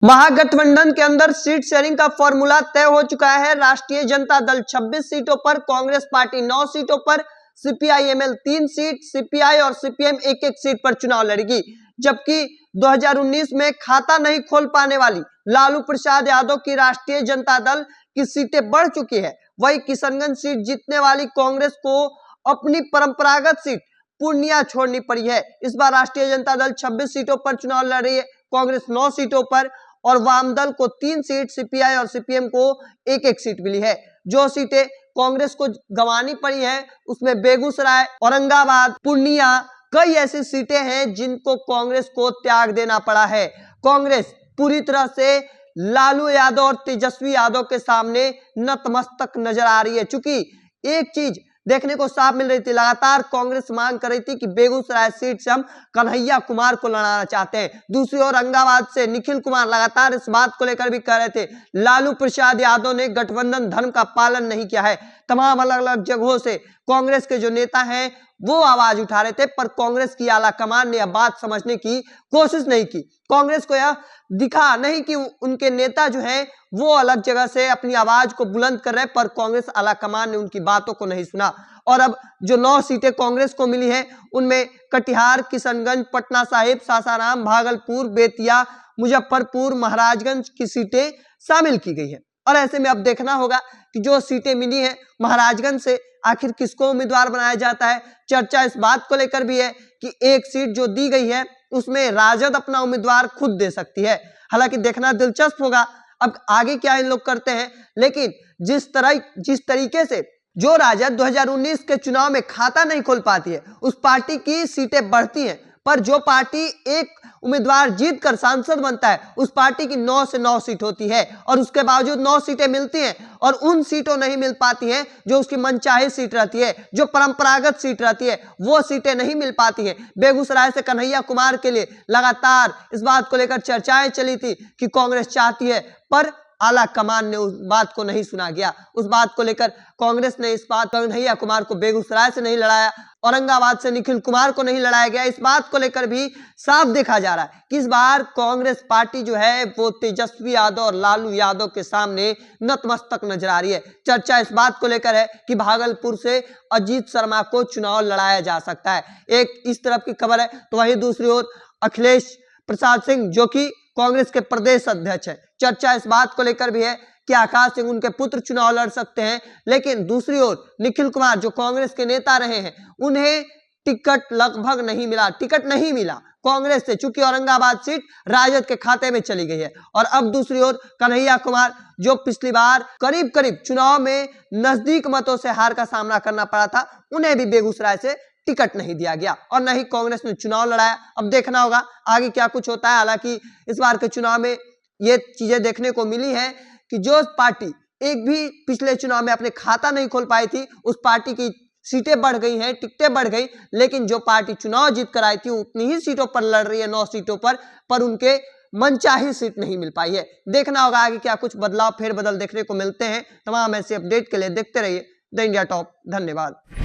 महागठबंधन के अंदर seat sharing का फॉर्मूला तय हो चुका है। राष्ट्रीय जनता दल 26 सीटों पर, कांग्रेस पार्टी 9 सीटों पर, सीपीआई-एमएल 3 सीट, सीपीआई और सीपीएम एक सीट पर चुनाव लड़ेगी। जबकि 2019 में खाता नहीं खोल पाने वाली लालू प्रसाद यादव की राष्ट्रीय जनता दल की सीटें बढ़ चुकी है। वही किशनगंज सीट जीतने वाली कांग्रेस को अपनी परंपरागत सीट पूर्णिया छोड़नी पड़ी है। इस बार राष्ट्रीय जनता दल 26 सीटों पर चुनाव लड़ रही है, कांग्रेस 9 सीटों पर और वाम दल को 3 सीट, सीपीआई और सीपीएम को एक सीट मिली है। जो सीटें कांग्रेस को गंवानी पड़ी है उसमें बेगूसराय, औरंगाबाद, पूर्णिया, कई ऐसी सीटें हैं जिनको कांग्रेस को त्याग देना पड़ा है। कांग्रेस पूरी तरह से लालू यादव और तेजस्वी यादव के सामने नतमस्तक नजर आ रही है। चूंकि एक चीज देखने को साफ मिल रही थी, लगातार कांग्रेस मांग कर रही थी कि बेगूसराय सीट से हम कन्हैया कुमार को लड़ाना चाहते हैं। दूसरी ओर औरंगाबाद से निखिल कुमार लगातार इस बात को लेकर भी कह रहे थे लालू प्रसाद यादव ने गठबंधन धर्म का पालन नहीं किया है। तमाम अलग अलग जगहों से कांग्रेस के जो नेता हैं वो आवाज उठा रहे थे, पर कांग्रेस की आला कमान ने यह बात समझने की कोशिश नहीं की। कांग्रेस को यह दिखा नहीं कि उनके नेता जो हैं वो अलग जगह से अपनी आवाज को बुलंद कर रहे हैं, पर कांग्रेस आला कमान ने उनकी बातों को नहीं सुना। और अब जो 9 सीटें कांग्रेस को मिली हैं उनमें कटिहार, किशनगंज, पटना साहिब, सासाराम, भागलपुर, बेतिया, मुजफ्फरपुर, महाराजगंज की सीटें शामिल की गई है। और ऐसे में अब देखना होगा कि जो सीटें मिली हैं महाराजगंज से आखिर किसको उम्मीदवार बनाया जाता है। चर्चा इस बात को लेकर भी है कि एक सीट जो दी गई है उसमें राजद अपना उम्मीदवार खुद दे सकती है। हालांकि देखना दिलचस्प होगा अब आगे क्या इन लोग करते हैं। लेकिन जिस तरीके से जो राजद 2019 के चुनाव में खाता नहीं खोल पाती है उस पार्टी की सीटें बढ़ती हैं, पर जो पार्टी एक उम्मीदवार जीतकर सांसद बनता है उस पार्टी की 9 से 9 सीट होती है और उसके बावजूद 9 सीटें मिलती हैं और उन सीटों नहीं मिल पाती हैं जो उसकी मनचाही सीट रहती है, जो परंपरागत सीट रहती है वो सीटें नहीं मिल पाती हैं। बेगूसराय से कन्हैया कुमार के लिए लगातार इस बात को लेकर चर्चाएं चली थी कि कांग्रेस चाहती है, पर आला कमान ने उस बात को नहीं सुना गया। उस बात को लेकर कांग्रेस ने इस बात कन्हैया कुमार को बेगूसराय से नहीं लड़ाया, औरंगाबाद से निखिल कुमार को नहीं लड़ाया गया। इस बात को लेकर भी साफ देखा जा रहा है कि इस बार कांग्रेस पार्टी जो है वो तेजस्वी यादव और लालू यादव के सामने नतमस्तक नजर आ रही है। चर्चा इस बात को लेकर है कि भागलपुर से अजीत शर्मा को चुनाव लड़ाया जा सकता है, एक इस तरफ की खबर है। तो वहीं दूसरी ओर अखिलेश प्रसाद सिंह जो कि कांग्रेस के प्रदेश अध्यक्ष है, चर्चा इस बात को लेकर भी है कि आकाश सिंह उनके पुत्र चुनाव लड़ सकते हैं। लेकिन दूसरी ओर निखिल कुमार जो कांग्रेस के नेता रहे हैं उन्हें टिकट लगभग नहीं मिला, टिकट नहीं मिला कांग्रेस से, चूंकि औरंगाबाद सीट राजद के खाते में चली गई है। और अब दूसरी ओर कन्हैया कुमार जो पिछली बार करीब करीब चुनाव में नजदीक मतों से हार का सामना करना पड़ा था, उन्हें भी बेगूसराय से टिकट नहीं दिया गया और न ही कांग्रेस ने चुनाव लड़ाया। अब देखना होगा आगे क्या कुछ होता है। हालांकि इस बार के चुनाव में ये चीजें देखने को मिली है कि जो पार्टी एक भी पिछले चुनाव में अपने खाता नहीं खोल पाई थी उस पार्टी की सीटें बढ़ गई हैं, टिकटें बढ़ गई, लेकिन जो पार्टी चुनाव जीत कर आई थी उतनी ही सीटों पर लड़ रही है, 9 सीटों पर उनके मनचाही सीट नहीं मिल पाई है। देखना होगा आगे क्या कुछ बदलाव फेरबदल देखने को मिलते हैं। तमाम ऐसे अपडेट के लिए देखते रहिए द इंडिया टॉप। धन्यवाद।